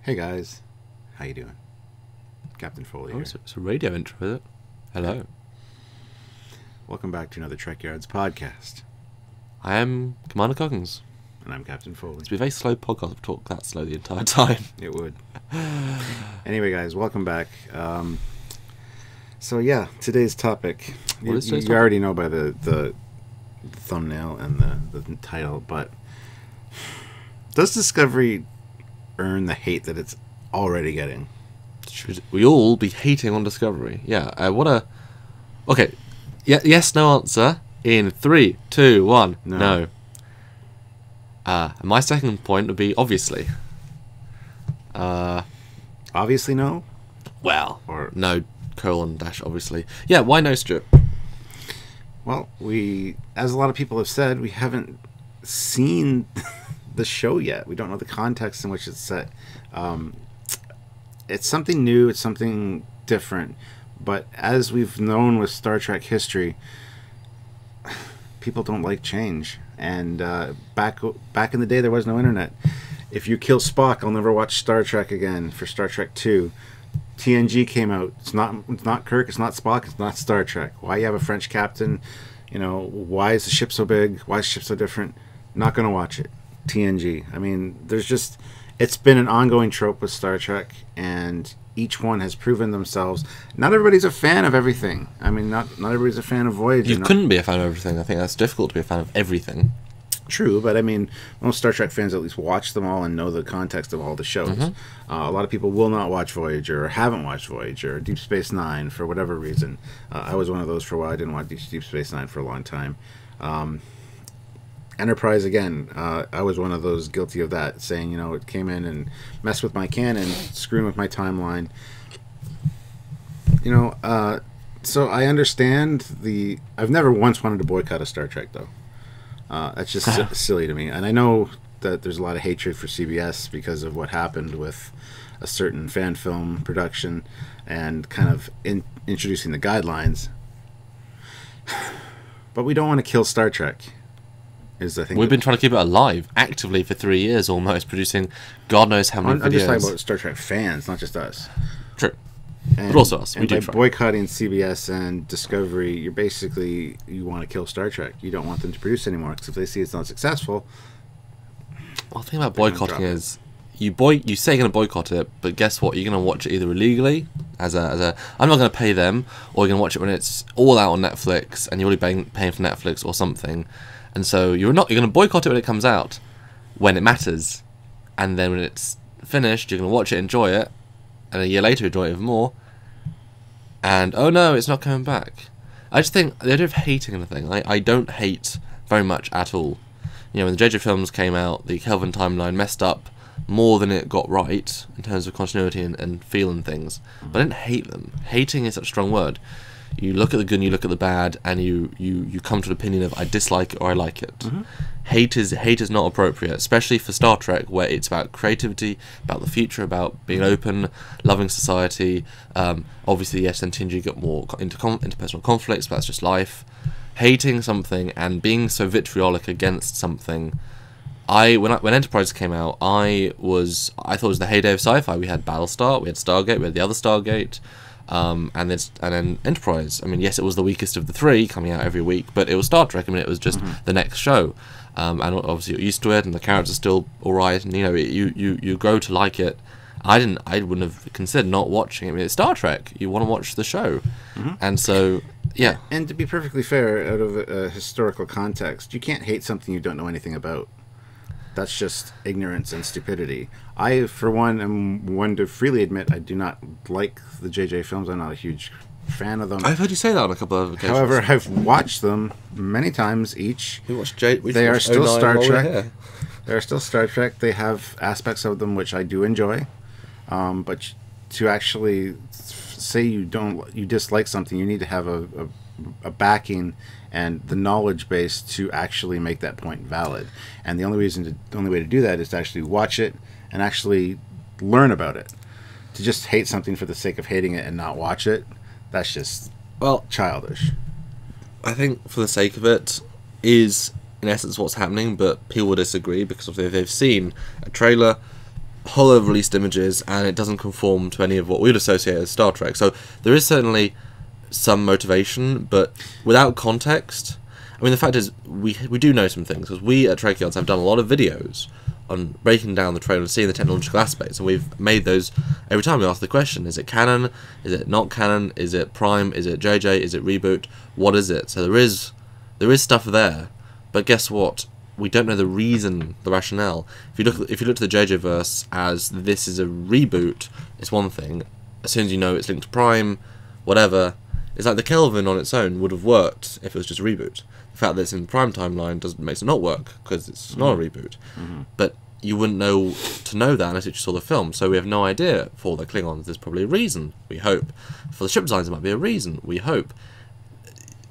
Hey guys, how you doing? Captain Foley Oh, here. it's a radio intro, is it? Hello. Welcome back to another Trekyards podcast. I am Commander Coggins. And I'm Captain Foley. It's been a very slow podcast. I've talked that slow the entire time. It would. Anyway guys, welcome back. So yeah, today's topic. What is today's you topic? already know by the thumbnail and the title, but does Discovery earn the hate that it's already getting? Should we all be hating on Discovery? Yeah. Okay. Yes. No answer. In 3, 2, 1. No. And my second point would be obviously. Obviously no? Well. Or no. Colon dash obviously. Yeah. Why no, Stuart? well, as a lot of people have said, we haven't seen the show yet. We don't know the context in which it's set. It's something new. It's something different. But as we've known with Star Trek history, people don't like change. And back in the day, there was no internet. If you kill Spock, I'll never watch Star Trek again. For Star Trek 2, TNG came out. It's not Kirk. It's not Spock. It's not Star Trek. Why you have a French captain? You know, why is the ship so big? Why is the ship so different? Not gonna watch it. TNG. I mean, it's been an ongoing trope with Star Trek, and each one has proven themselves. Not everybody's a fan of everything. I mean, not everybody's a fan of Voyager. You couldn't be a fan of everything. I think that's difficult to be a fan of everything. True, but I mean, most Star Trek fans at least watch them all and know the context of all the shows. Mm-hmm. A lot of people will not watch Voyager or haven't watched Voyager or Deep Space Nine for whatever reason. I was one of those for a while. I didn't watch Deep Space Nine for a long time. Enterprise, again, I was one of those guilty of that, saying, you know, it came in and messed with my canon, screwing with my timeline. You know, so I understand I've never once wanted to boycott a Star Trek, though. That's just silly to me. And I know that there's a lot of hatred for CBS because of what happened with a certain fan film production and kind of introducing the guidelines. But we don't want to kill Star Trek. We've been trying to keep it alive actively for 3 years almost, producing God knows how many videos. I'm just talking about Star Trek fans, not just us. True. But also us. We do try. Boycotting CBS and Discovery, you want to kill Star Trek. You don't want them to produce anymore, because if they see it's not successful... Well, the thing about boycotting is you say you're going to boycott it, but guess what? You're going to watch it either illegally, I'm not going to pay them, or you're going to watch it when it's all out on Netflix, and you're already paying for Netflix or something. And so you're going to boycott it when it comes out, when it matters, and then when it's finished, you're going to watch it, enjoy it, and a year later enjoy it even more, and oh no, it's not coming back. I just think the idea of hating anything, I don't hate very much at all. You know, when the JJ films came out, the Kelvin timeline messed up more than it got right in terms of continuity and feeling things, but I didn't hate them. Hating is such a strong word. You look at the good and you look at the bad, and you come to an opinion of I dislike it or I like it. Mm-hmm. Hate is not appropriate, especially for Star Trek, where it's about creativity, about the future, about being open, loving society. Obviously, yes, then TNG got more interpersonal conflicts, but that's just life. Hating something and being so vitriolic against something. When Enterprise came out, I thought it was the heyday of sci-fi. We had Battlestar, we had Stargate, we had the other Stargate. And then Enterprise. I mean, yes, it was the weakest of the three, coming out every week, but it was Star Trek. I mean, it was just the next show, and obviously you're used to it, and the characters are still all right, and you know, you grow to like it. I wouldn't have considered not watching it. I mean, it's Star Trek. You want to watch the show, and so yeah. And to be perfectly fair, out of a historical context, you can't hate something you don't know anything about. That's just ignorance and stupidity. I, for one, am one to freely admit I do not like the JJ films. I'm not a huge fan of them. I've heard you say that on a couple of occasions. However, I've watched them many times each. They are still Star Trek. They are still Star Trek. They have aspects of them which I do enjoy. But to actually say you dislike something, you need to have a backing and the knowledge base to actually make that point valid. And the only way to do that is to actually watch it and actually learn about it. To just hate something for the sake of hating it and not watch it, that's just childish. I think for the sake of it is in essence what's happening, but people will disagree because if they've seen a trailer hollow released images, and it doesn't conform to any of what we would associate as Star Trek. So there is certainly some motivation, but without context. I mean, the fact is, we do know some things, because we at Trekyards have done a lot of videos on breaking down the trailer and seeing the technological aspects, and we've made those every time we ask the question: is it canon? Is it not canon? Is it Prime? Is it JJ? Is it reboot? What is it? So there is stuff there, but guess what? We don't know the reason, the rationale. If you look to the JJ verse as this is a reboot, it's one thing. As soon as you know it's linked to Prime, whatever, it's like the Kelvin on its own would have worked if it was just a reboot. The fact that it's in the Prime timeline makes it not work, because it's not a reboot. But you wouldn't know to know that unless you just saw the film. So we have no idea. For the Klingons, there's probably a reason, we hope. For the ship designs, there might be a reason, we hope.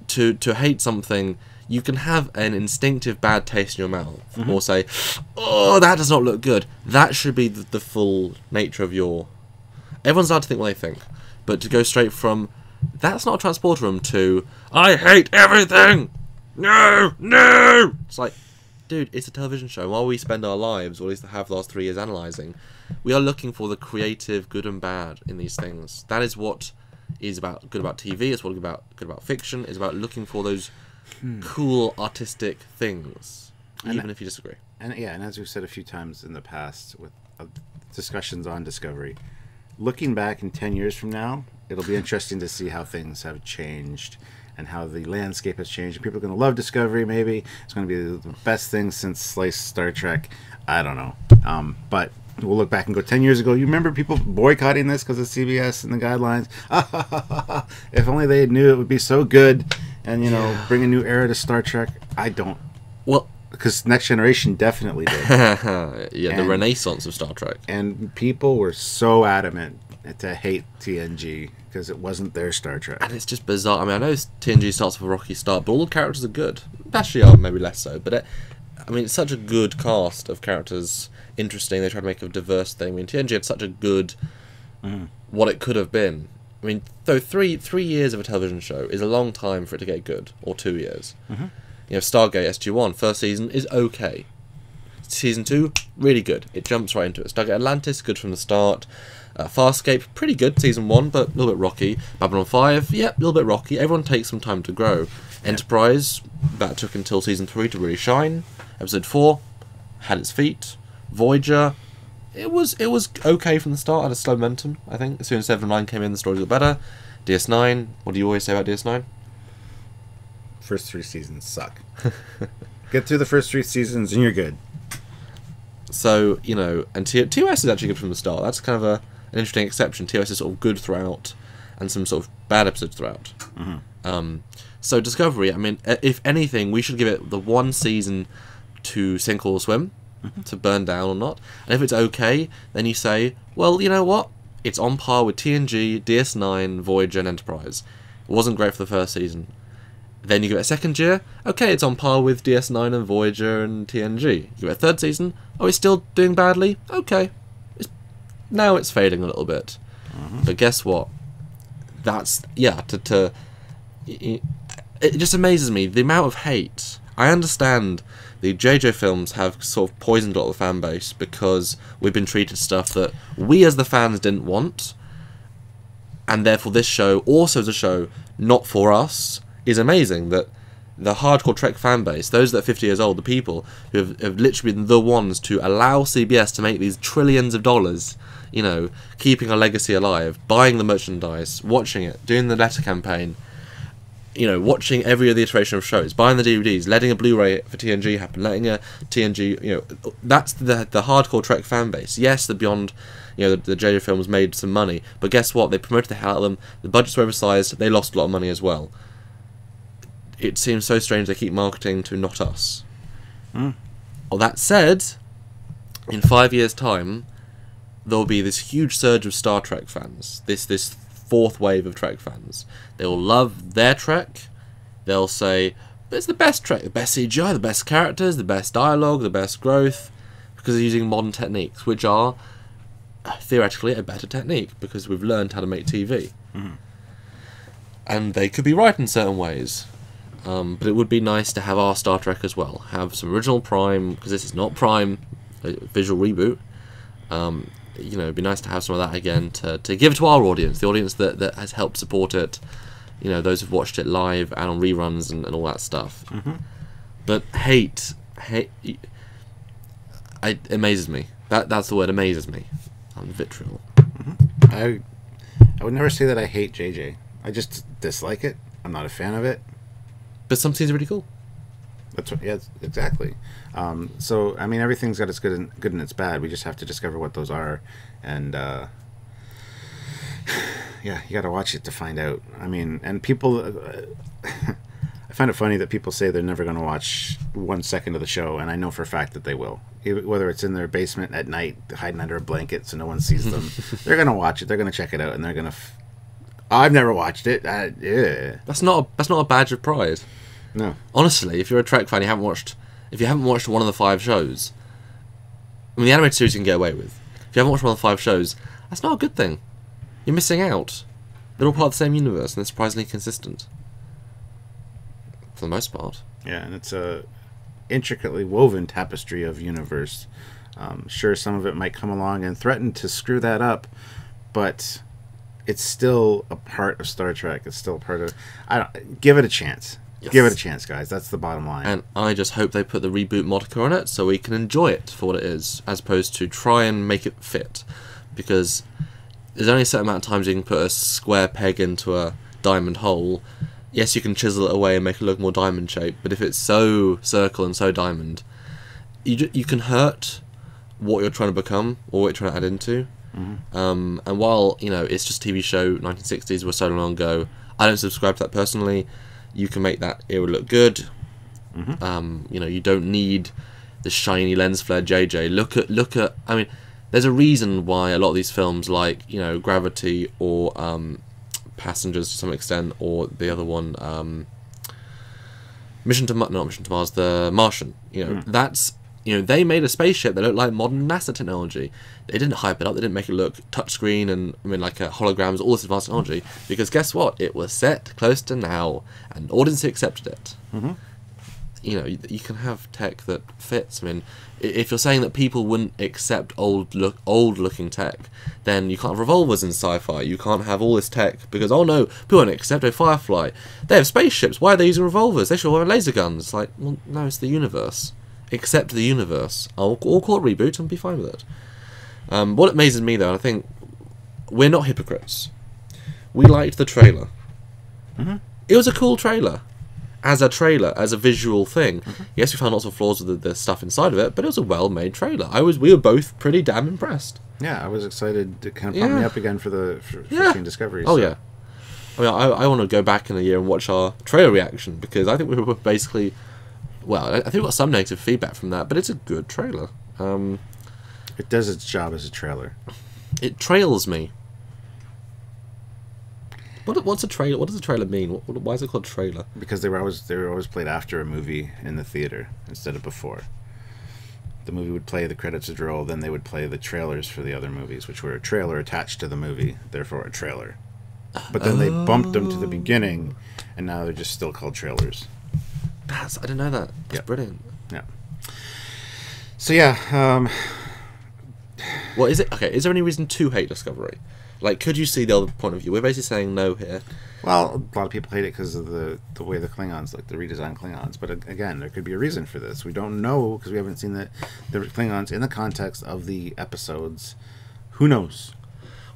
To hate something, you can have an instinctive bad taste in your mouth, or say, oh, that does not look good. That should be the full nature of your... Everyone's allowed to think what they think. But to go straight from, that's not a transporter room, to, I hate everything! No! It's like, dude, it's a television show. While we spend our lives, or at least have the last 3 years, analysing, we are looking for the creative good and bad in these things. That is what is good about TV. It's what good about fiction. It's about looking for those cool artistic things, even if you disagree. And as we've said a few times in the past with discussions on Discovery, looking back in 10 years from now, it'll be interesting to see how things have changed and how the landscape has changed. And people are going to love Discovery, maybe. It's going to be the best thing since sliced Star Trek. I don't know. But we'll look back and go 10 years ago. You remember people boycotting this because of CBS and the guidelines? If only they knew it would be so good and, bring a new era to Star Trek. I don't. Well, because Next Generation definitely did. The renaissance of Star Trek. And people were so adamant to hate TNG because it wasn't their Star Trek. And it's just bizarre. I mean, I know TNG starts with a rocky start, but all the characters are good. Actually, are maybe less so. But it's such a good cast of characters. Interesting. They tried to make a diverse thing. I mean, TNG had such a good what it could have been. I mean, though 3 years of a television show is a long time for it to get good, or 2 years. Stargate SG-1 first season is okay. Season 2 really good. It jumps right into it. Stargate Atlantis good from the start. Farscape pretty good season 1, but a little bit rocky. Babylon 5, a little bit rocky. Everyone takes some time to grow. Enterprise, that took until season 3 to really shine. Episode 4 had its feet. Voyager, it was okay from the start. Had a slow momentum, I think. As soon as 7 and 9 came in, the stories got better. DS9, what do you always say about DS9? First 3 seasons suck. Get through the first 3 seasons and you're good. So, and TOS is actually good from the start. That's kind of an interesting exception. TOS is sort of good throughout, and some sort of bad episodes throughout. So Discovery, I mean, if anything, we should give it the 1 season to sink or swim, to burn down or not. And if it's okay, then you say, well, you know what? It's on par with TNG, DS9, Voyager, and Enterprise. It wasn't great for the first season. Then you give it a second year, okay, it's on par with DS9 and Voyager and TNG. You give it a third season, oh, it's still doing badly? Okay. Now it's fading a little bit. But guess what? That's, it just amazes me, the amount of hate. I understand the JJ films have sort of poisoned a lot of the fan base because we've been treated stuff that we as the fans didn't want, and therefore this show, also as a show not for us, is amazing. That the hardcore Trek fan base, those that are 50 years old, the people who have literally been the ones to allow CBS to make these trillions of dollars, keeping our legacy alive, buying the merchandise, watching it, doing the letter campaign, watching every other iteration of shows, buying the DVDs, letting a Blu-ray for TNG happen, letting a TNG, that's the hardcore Trek fan base. Yes, the Beyond, the JJ films made some money, but guess what? They promoted the hell out of them. The budgets were oversized. They lost a lot of money as well. It seems so strange they keep marketing to not us. Well, that said, in 5 years' time, there'll be this huge surge of Star Trek fans. This fourth wave of Trek fans. They will love their Trek. They'll say, it's the best Trek, the best CGI, the best characters, the best dialogue, the best growth, because they're using modern techniques, which are theoretically a better technique, because we've learned how to make TV. And they could be right in certain ways. But it would be nice to have our Star Trek as well. Have some original Prime, because this is not Prime, a visual reboot. You know, it'd be nice to have some of that again to give to our audience, the audience that has helped support it. You know, those who've watched it live and on reruns and all that stuff. But hate, it amazes me. That's the word, amazes me. Vitriol. I would never say that I hate JJ. I just dislike it. I'm not a fan of it. But some scenes are really cool. That's what, yeah, exactly. So I mean, everything's got its good and its bad. We just have to discover what those are, and yeah, you got to watch it to find out. I mean, and people, I find it funny that people say they're never going to watch 1 second of the show, and I know for a fact that they will. Whether it's in their basement at night, hiding under a blanket so no one sees them, they're going to watch it. They're going to check it out, and they're going to. I've never watched it. Yeah. That's not a badge of pride. No. Honestly, if you're a Trek fan, if you haven't watched one of the 5 shows, I mean, the animated series you can get away with. If you haven't watched one of the 5 shows, that's not a good thing. You're missing out. They're all part of the same universe, and they're surprisingly consistent. For the most part. Yeah, and it's a intricately woven tapestry of universe. Sure, some of it might come along and threaten to screw that up, but it's still a part of Star Trek. It's still part of. Give it a chance. Yes. Give it a chance, guys. That's the bottom line. And I just hope they put the reboot moniker on it so we can enjoy it for what it is, as opposed to try and make it fit. Because there's only a certain amount of times you can put a square peg into a diamond hole. Yes, you can chisel it away and make it look more diamond shaped, but if it's so circle and so diamond, you can hurt what you're trying to become or what you're trying to add into. And while, you know, it's just a TV show, 1960s was so long ago, I don't subscribe to that personally. You can make that era look good. You know, you don't need the shiny lens flare JJ. Look at. I mean, there's a reason why a lot of these films, like, you know, Gravity or Passengers to some extent, or the other one, not Mission to Mars, The Martian. You know, that's, you know, they made a spaceship that looked like modern NASA technology. They didn't hype it up. They didn't make it look touchscreen and, I mean, like holograms, all this advanced technology. Because guess what? It was set close to now, and audience accepted it. You know, you can have tech that fits. I mean, if you're saying that people wouldn't accept old-looking tech, then you can't have revolvers in sci-fi. You can't have all this tech because, oh no, people won't accept a Firefly. They have spaceships. Why are they using revolvers? They should have laser guns. It's like, well, no, it's the universe. Accept the universe. I'll call it reboot and be fine with it. What amazes me, though, and I think we're not hypocrites. We liked the trailer. It was a cool trailer. As a visual thing. Yes, we found lots of flaws with the stuff inside of it, but it was a well-made trailer. We were both pretty damn impressed. Yeah, I was excited to kind of pump me up again for Scene Discovery. Oh, yeah. I mean, I want to go back in a year and watch our trailer reaction, because I think we were basically... Well, I think we got some negative feedback from that, but it's a good trailer. It does its job as a trailer. It trails me. What's a trailer? What does a trailer mean? Why is it called trailer? Because they were always played after a movie in the theater instead of before. The movie would play, the credits would roll, then they would play the trailers for the other movies, which were a trailer attached to the movie, therefore a trailer. But then they bumped them to the beginning, and now they're just still called trailers. I didn't know that. That's brilliant. Yeah. So yeah. Well, is it okay? Is there any reason to hate Discovery? Like, could you see the other point of view? We're basically saying no here. Well, a lot of people hate it because of the way the Klingons look, the redesigned Klingons. But again, there could be a reason for this. We don't know because we haven't seen the Klingons in the context of the episodes. Who knows?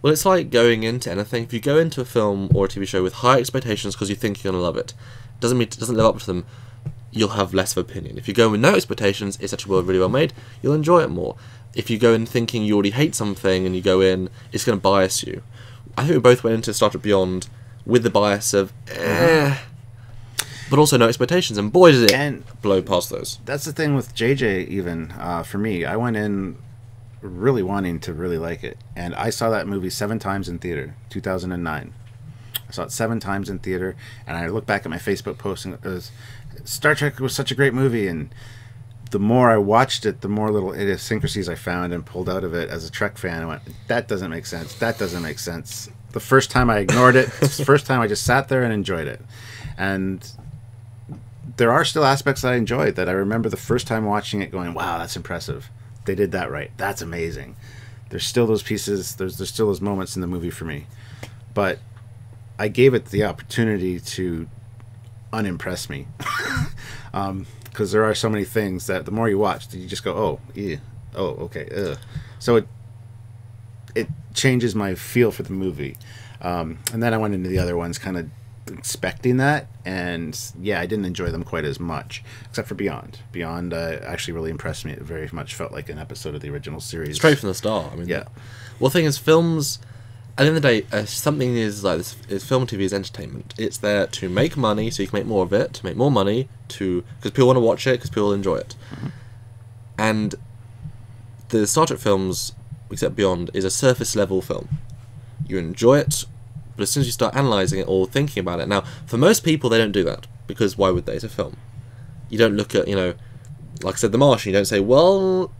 Well, it's like going into anything. If you go into a film or a TV show with high expectations because you think you're going to love it, doesn't live up to them, you'll have less of opinion. If you go with no expectations, it's actually really well made, you'll enjoy it more. If you go in thinking you already hate something and you go in, it's going to bias you. I think we both went into Star Trek Beyond with the bias of but also no expectations, and boy did it blow past those. That's the thing with JJ even, for me. I went in really wanting to really like it, and I saw that movie 7 times in theater, 2009. I saw it 7 times in theater, and I look back at my Facebook post and it was, Star Trek was such a great movie, and the more I watched it, the more little idiosyncrasies I found and pulled out of it as a Trek fan. I went, that doesn't make sense. That doesn't make sense. The first time I ignored it. The first time I just sat there and enjoyed it. And there are still aspects that I enjoyed that I remember the first time watching it going, wow, that's impressive. They did that right. That's amazing. There's still those pieces. There's still those moments in the movie for me, but I gave it the opportunity to unimpress me, because there are so many things that the more you watch, you just go, oh, yeah, oh, okay, so it changes my feel for the movie, and then I went into the other ones kind of expecting that, and yeah, I didn't enjoy them quite as much, except for Beyond actually really impressed me. It very much felt like an episode of the original series, straight from the start. I mean, yeah. Well, the thing is, films, at the end of the day, something is like this, is film and TV is entertainment. It's there to make money, so you can make more of it, to make more money, because people want to watch it, because people enjoy it. Mm-hmm. And the Star Trek films, except Beyond, is a surface level film. You enjoy it, but as soon as you start analysing it or thinking about it, now, for most people, they don't do that, because why would they? It's a film. You don't look at, like I said, The Martian, you don't say, well,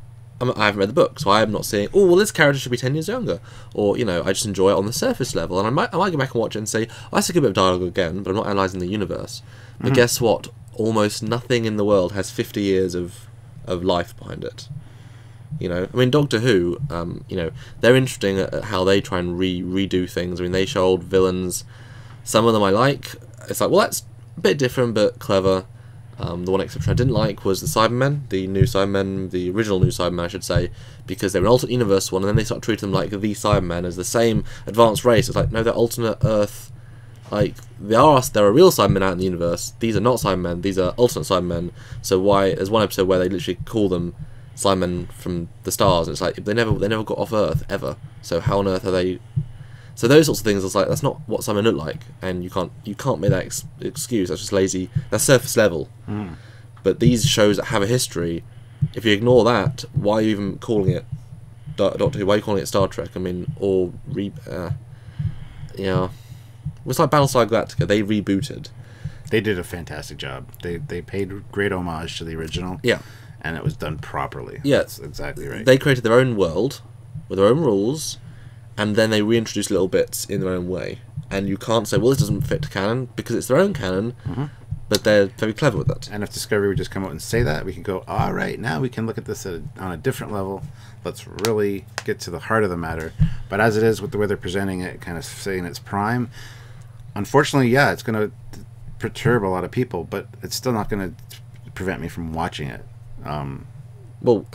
I haven't read the book, so I'm not saying, oh, well, this character should be 10 years younger. Or, I just enjoy it on the surface level, and I might go back and watch it and say, oh, that's a good bit of dialogue again, but I'm not analysing the universe. But mm-hmm. Guess what? Almost nothing in the world has 50 years of life behind it. I mean, Doctor Who, they're interesting at how they try and redo things. I mean, they show old villains. Some of them I like. It's like, well, that's a bit different, but clever. The one exception I didn't like was the Cybermen, the new Cybermen, the original new Cybermen, I should say, because they were an alternate universe one, and then they start treating them like the Cybermen as the same advanced race. It's like, no, they're alternate Earth. Like, there are real Cybermen out in the universe. These are not Cybermen. These are alternate Cybermen. So why? There's one episode where they literally call them Cybermen from the stars, and it's like they never got off Earth ever. So how on earth are they? So those sorts of things, it's like, that's not what Cybermen look like, and you can't make that excuse. That's just lazy. That's surface level. Mm. But these shows that have a history, if you ignore that, why are you even calling it Doctor Who? Why are you calling it Star Trek? I mean, or it's like Battlestar Galactica. They rebooted. They did a fantastic job. They paid great homage to the original. Yeah. And it was done properly. Yeah. That's exactly right. They created their own world with their own rules, and then they reintroduced little bits in their own way. And you can't say, well, this doesn't fit to canon, because it's their own canon, mm-hmm. but they're very clever with it. And if Discovery would just come out and say that, we can go, all right, now we can look at this on a different level. Let's really get to the heart of the matter. But as it is, with the way they're presenting it, kind of saying it's prime, unfortunately, yeah, it's going to perturb a lot of people, but it's still not going to prevent me from watching it. Or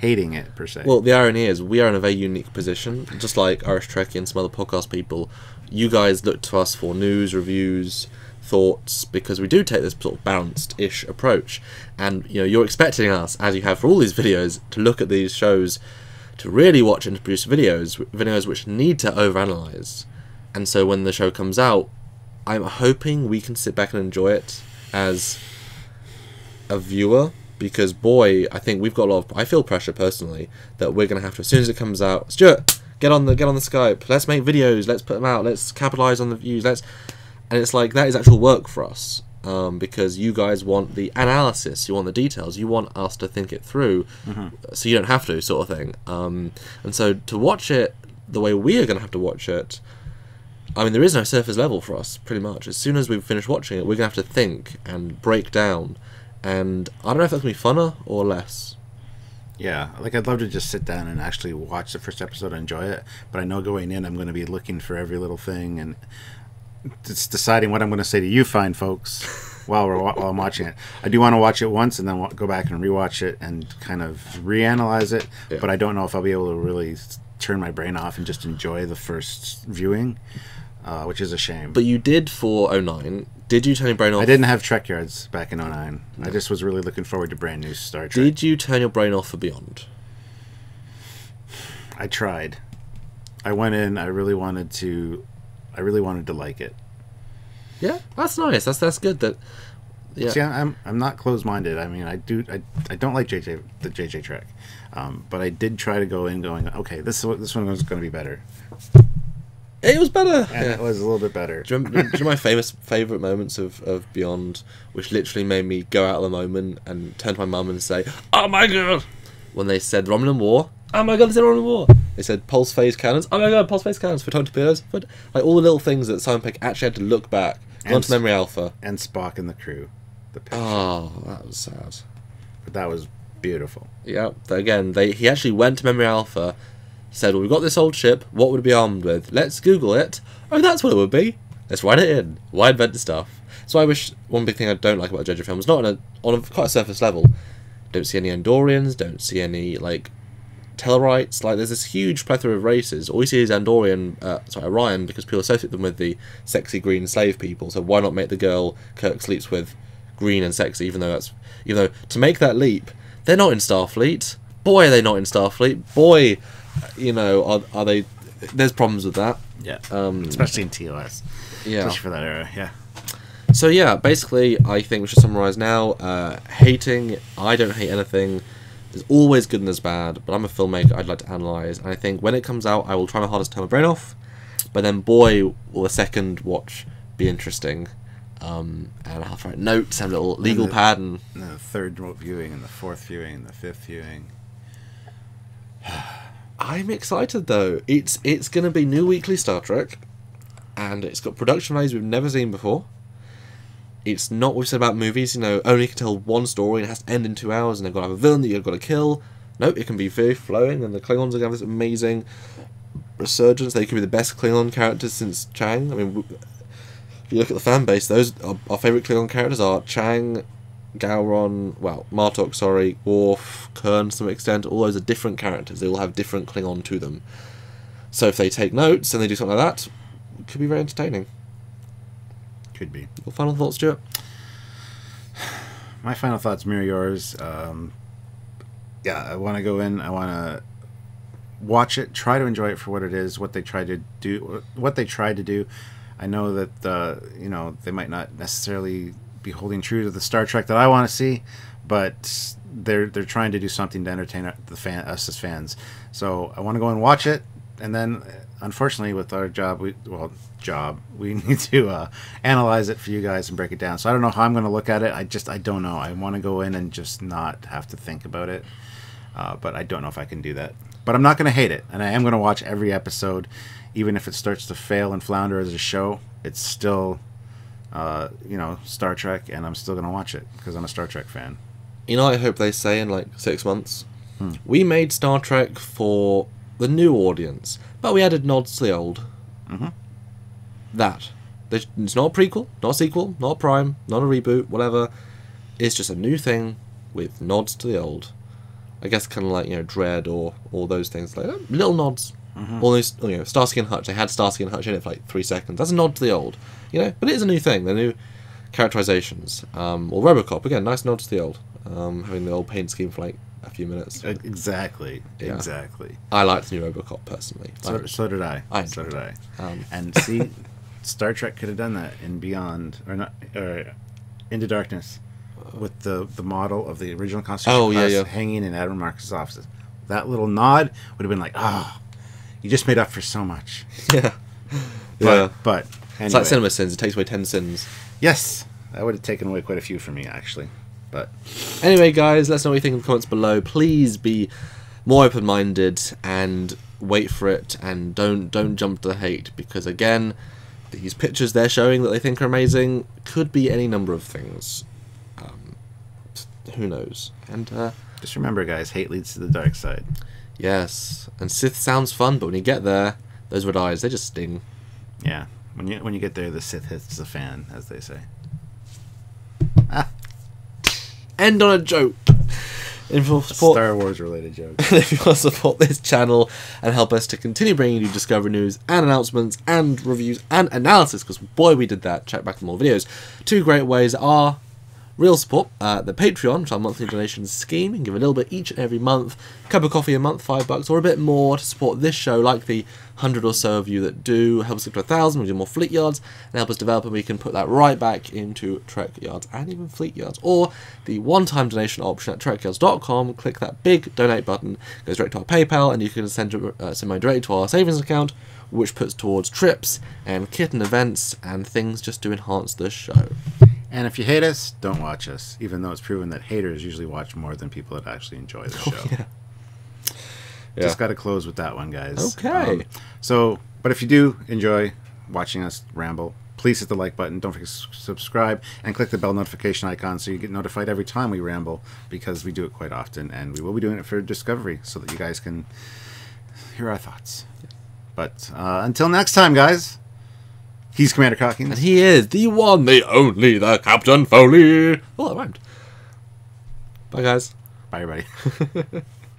hating it, per se. Well, the irony is, we are in a very unique position. Just like Irish Trekkie and some other podcast people, you guys look to us for news, reviews, thoughts, because we do take this sort of balanced-ish approach. And, you're expecting us, as you have for all these videos, to look at these shows, to really watch and to produce videos which need to overanalyze. And so when the show comes out, I'm hoping we can sit back and enjoy it as a viewer. Because, boy, I think we've got I feel pressure, personally, that we're going to have to, as soon as it comes out, Stuart, get on the Skype, let's make videos, let's put them out, let's capitalise on the views, and it's like, that is actual work for us, because you guys want the analysis, you want the details, you want us to think it through, mm-hmm. so you don't have to, sort of thing, and so to watch it the way we are going to have to watch it, I mean, there is no surface level for us, pretty much. As soon as we've finished watching it, we're going to have to think and break down. And I don't know if that's going to be funner or less. Yeah, like, I'd love to just sit down and actually watch the first episode and enjoy it. But I know going in, I'm going to be looking for every little thing and just deciding what I'm going to say to you fine folks while I'm watching it. I do want to watch it once and then go back and rewatch it and kind of reanalyze it. Yeah. But I don't know if I'll be able to really turn my brain off and just enjoy the first viewing, which is a shame. But you did for 09. Did you turn your brain off? I didn't have Trekyards back in 09. No. I just was really looking forward to brand new Star Trek. Did you turn your brain off for Beyond? I tried. I went in. I really wanted to like it. Yeah, that's nice. That's good. That. Yeah. See, I'm not closed-minded. I mean, I don't like the JJ Trek, but I did try to go in going, okay, this one was going to be better. It was better. And it was a little bit better. Do you remember my favourite moments of Beyond, which literally made me go out of the moment and turn to my mum and say, oh my god! When they said Romulan War, oh my god, they said Romulan War! They said pulse phase cannons, oh my god, pulse phase cannons, photon torpedoes, like all the little things that Simon Pegg actually had to look back, gone to Memory Alpha. And Spock and the crew. Oh, that was sad. But that was beautiful. Yeah, again, he actually went to Memory Alpha, said, well, we've got this old ship, what would it be armed with? Let's Google it. Oh, that's what it would be. Let's write it in. Why invent the stuff? So I wish, one big thing I don't like about JoJo films, not on a quite a surface level, don't see any Andorians, don't see any, like, Tellarites. Like, there's this huge plethora of races. All you see is Orion, because people associate them with the sexy green slave people, so why not make the girl Kirk sleeps with green and sexy, even though to make that leap, they're not in Starfleet. Boy, are they not in Starfleet. Boy, are they... There's problems with that. Yeah, especially in TOS. Yeah. Especially for that era, yeah. So yeah, basically, I think we should summarise now. Hating, I don't hate anything. There's always good and there's bad, but I'm a filmmaker, I'd like to analyse. And I think when it comes out, I will try my hardest to turn my brain off. But then, boy, will the second watch be interesting. And I'll have to write notes, have a little legal pad. And the third viewing, and the fourth viewing, and the fifth viewing. I'm excited, though. It's going to be new weekly Star Trek. And it's got production values we've never seen before. It's not what we've said about movies, only can tell one story and it has to end in 2 hours and they've got to have a villain that you've got to kill. No, it can be very flowing and the Klingons are going to have this amazing resurgence. They could be the best Klingon characters since Chang. I mean, if you look at the fan base, our favourite Klingon characters are Chang, Martok, Worf, Kurn to some extent. All those are different characters. They all have different Klingon to them. So if they take notes and they do something like that, it could be very entertaining. Could be. Your final thoughts, Stuart? My final thoughts mirror yours. I want to go in. I want to watch it, try to enjoy it for what it is, what they tried to do. I know that they might not necessarily be holding true to the Star Trek that I want to see, but they're trying to do something to entertain us as fans. So I want to go and watch it, and then unfortunately with our job, we need to analyze it for you guys and break it down. So I don't know how I'm going to look at it. I don't know. I want to go in and just not have to think about it, but I don't know if I can do that. But I'm not going to hate it, and I am going to watch every episode, even if it starts to fail and flounder as a show. It's still Star Trek, and I'm still going to watch it because I'm a Star Trek fan. I hope they say in like 6 months, we made Star Trek for the new audience, but we added nods to the old. Mm-hmm. It's not a prequel, not a sequel, not a prime, not a reboot, whatever. It's just a new thing with nods to the old. I guess kind of like Dread or all those things, like little nods. Mm-hmm. All those, Starsky and Hutch. They had Starsky and Hutch in it for like 3 seconds. That's a nod to the old, But it is a new thing. They're new characterizations. Or RoboCop again, nice nod to the old. Having the old paint scheme for like a few minutes. Exactly. Yeah. Exactly. I liked the new RoboCop personally. So did I. And see, Star Trek could have done that in Beyond or Into Darkness with the model of the original Constitution class hanging in Admiral Marcus's office. That little nod would have been like, you just made up for so much. Yeah. But anyway. It's like Cinema Sins. It takes away 10 sins. Yes. That would have taken away quite a few for me, actually. But anyway, guys, let us know what you think in the comments below. Please be more open-minded and wait for it, and don't jump to the hate, because again, these pictures they're showing that they think are amazing could be any number of things. Who knows? And just remember, guys, hate leads to the dark side. Yes, and Sith sounds fun, but when you get there, those red eyes, they just sting. Yeah, when you get there, the Sith hits the fan, as they say. End on a joke. Star Wars related joke. If you want to support this channel and help us to continue bringing you Discovery news and announcements and reviews and analysis, because boy we did that, check back for more videos. 2 great ways are real support, the Patreon, which is our monthly donation scheme. You can give a little bit each and every month, cup of coffee a month, $5, or a bit more to support this show, like the 100 or so of you that do. Help us get to 1,000, we do more Fleet Yards, and help us develop, and we can put that right back into Trekyards and even Fleet Yards. Or the one-time donation option at trekyards.com, click that big donate button, goes direct to our PayPal, and you can send money directly to our savings account, which puts towards trips and kitten events and things just to enhance the show. And if you hate us, don't watch us, even though it's proven that haters usually watch more than people that actually enjoy the show. Yeah. Just got to close with that one, guys. Okay. But if you do enjoy watching us ramble, please hit the like button. Don't forget to subscribe and click the bell notification icon so you get notified every time we ramble, because we do it quite often, and we will be doing it for Discovery so that you guys can hear our thoughts. But until next time, guys, he's Commander Cockings. And he is the one, the only, the Captain Foley. Oh, that rhymed. Bye, guys. Bye, everybody.